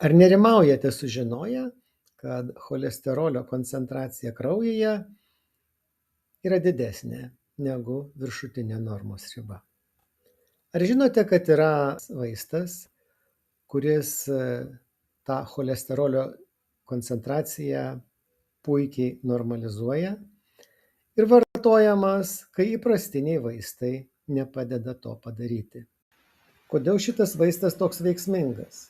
Ar nerimaujate sužinoję, kad cholesterolio koncentracija kraujyje yra didesnė negu viršutinė normos riba? Ar žinote, kad yra vaistas, kuris tą cholesterolio koncentraciją puikiai normalizuoja ir vartojamas, kai įprastiniai vaistai nepadeda to padaryti? Kodėl šitas vaistas toks veiksmingas?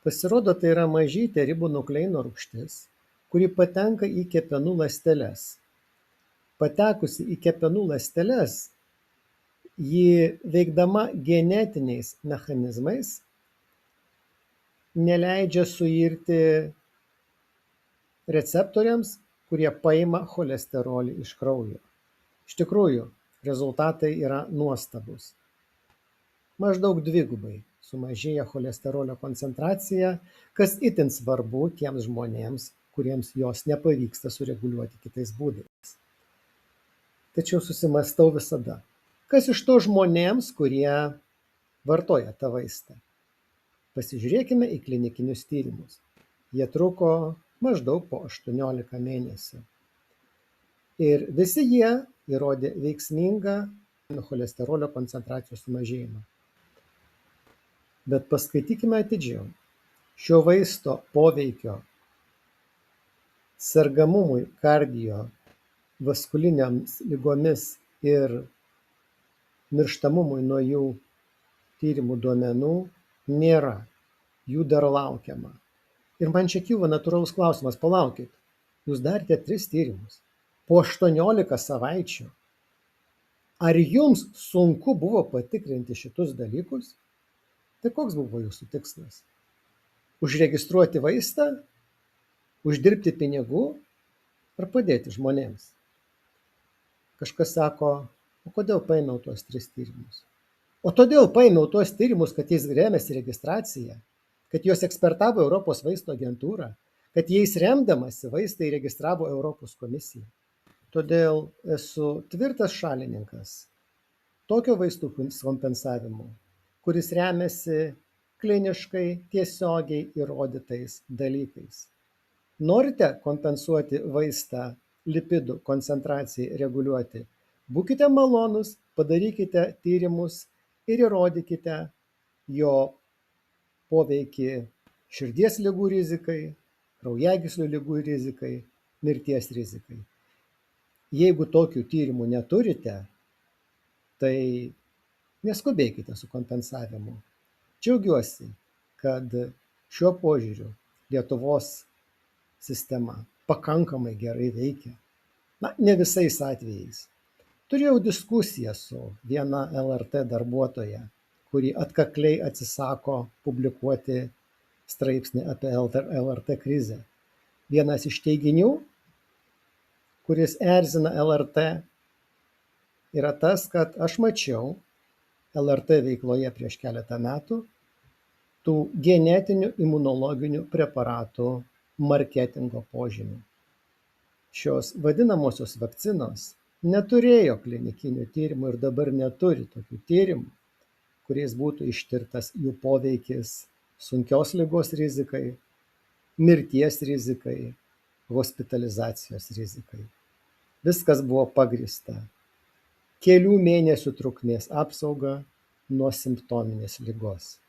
Pasirodo, tai yra mažytė ribonukleino rūgštis, kuri patenka į kepenų ląsteles. Patekusi į kepenų ląsteles, ji veikdama genetiniais mechanizmais neleidžia suirti receptoriams, kurie paima cholesterolį iš kraujo. Iš tikrųjų, rezultatai yra nuostabus. Maždaug dvigubai sumažėja cholesterolio koncentracija, kas itin svarbu tiems žmonėms, kuriems jos nepavyksta sureguliuoti kitais būdais. Tačiau susimąstau visada, kas iš to žmonėms, kurie vartoja tą vaistą. Pasižiūrėkime į klinikinius tyrimus. Jie truko maždaug po 18 mėnesių. Ir visi jie įrodė veiksmingą cholesterolio koncentracijos sumažėjimą. Bet paskaitykime atidžiau. Šio vaisto poveikio sergamumui kardiovaskulinėms ligomis ir mirštamumui nuo jų tyrimų duomenų nėra. Jų dar laukiama. Ir man čia kyla natūralus klausimas, palaukit, jūs darėte 3 tyrimus po 18 savaičių. Ar jums sunku buvo patikrinti šitus dalykus? Tai koks buvo jūsų tikslas? Užregistruoti vaistą, uždirbti pinigų ar padėti žmonėms? Kažkas sako, o kodėl paėmiau tuos 3 tyrimus? O todėl paėmiau tuos tyrimus, kad jais remiasi registracija, kad juos ekspertavo Europos vaistų agentūra, kad jais remdamasi vaistai registravo Europos komisija. Todėl esu tvirtas šalininkas tokio vaistų kompensavimo, kuris remiasi kliniškai tiesiogiai įrodytais dalykais. Norite kompensuoti vaistą lipidų koncentracijai reguliuoti? Būkite malonūs, padarykite tyrimus ir įrodykite jo poveikį širdies ligų rizikai, kraujagyslių ligų rizikai, mirties rizikai. Jeigu tokių tyrimų neturite, tai neskubėkite su kompensavimu. Džiaugiuosi, kad šiuo požiūriu Lietuvos sistema pakankamai gerai veikia. Ne visais atvejais. Turėjau diskusiją su viena LRT darbuotoja, kuri atkakliai atsisako publikuoti straipsnį apie LRT krizę. Vienas iš teiginių, kuris erzina LRT, yra tas, kad aš mačiau LRT veikloje prieš keletą metų tų genetinių imunologinių preparatų marketingo požymių. Šios vadinamosios vakcinos neturėjo klinikinių tyrimų ir dabar neturi tokių tyrimų, kuriais būtų ištirtas jų poveikis sunkios ligos rizikai, mirties rizikai, hospitalizacijos rizikai. Viskas buvo pagrįsta kelių mėnesių trukmės apsauga nuo simptominės ligos.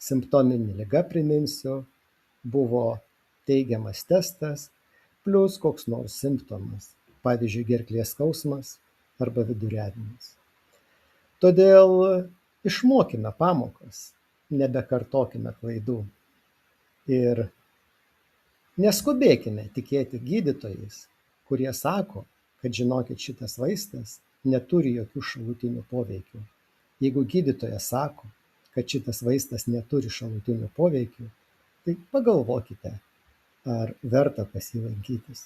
Simptominė liga, priminsiu, buvo teigiamas testas plus koks nors simptomas, pavyzdžiui, gerklės skausmas arba viduriavimas. Todėl išmokime pamokas, nebekartokime klaidų ir neskubėkime tikėti gydytojais, kurie sako, kad žinokit, šitas vaistas neturi jokių šalutinių poveikių. Jeigu gydytojas sako, kad šitas vaistas neturi šalutinių poveikių, tai pagalvokite, ar verta pas jį lankytis.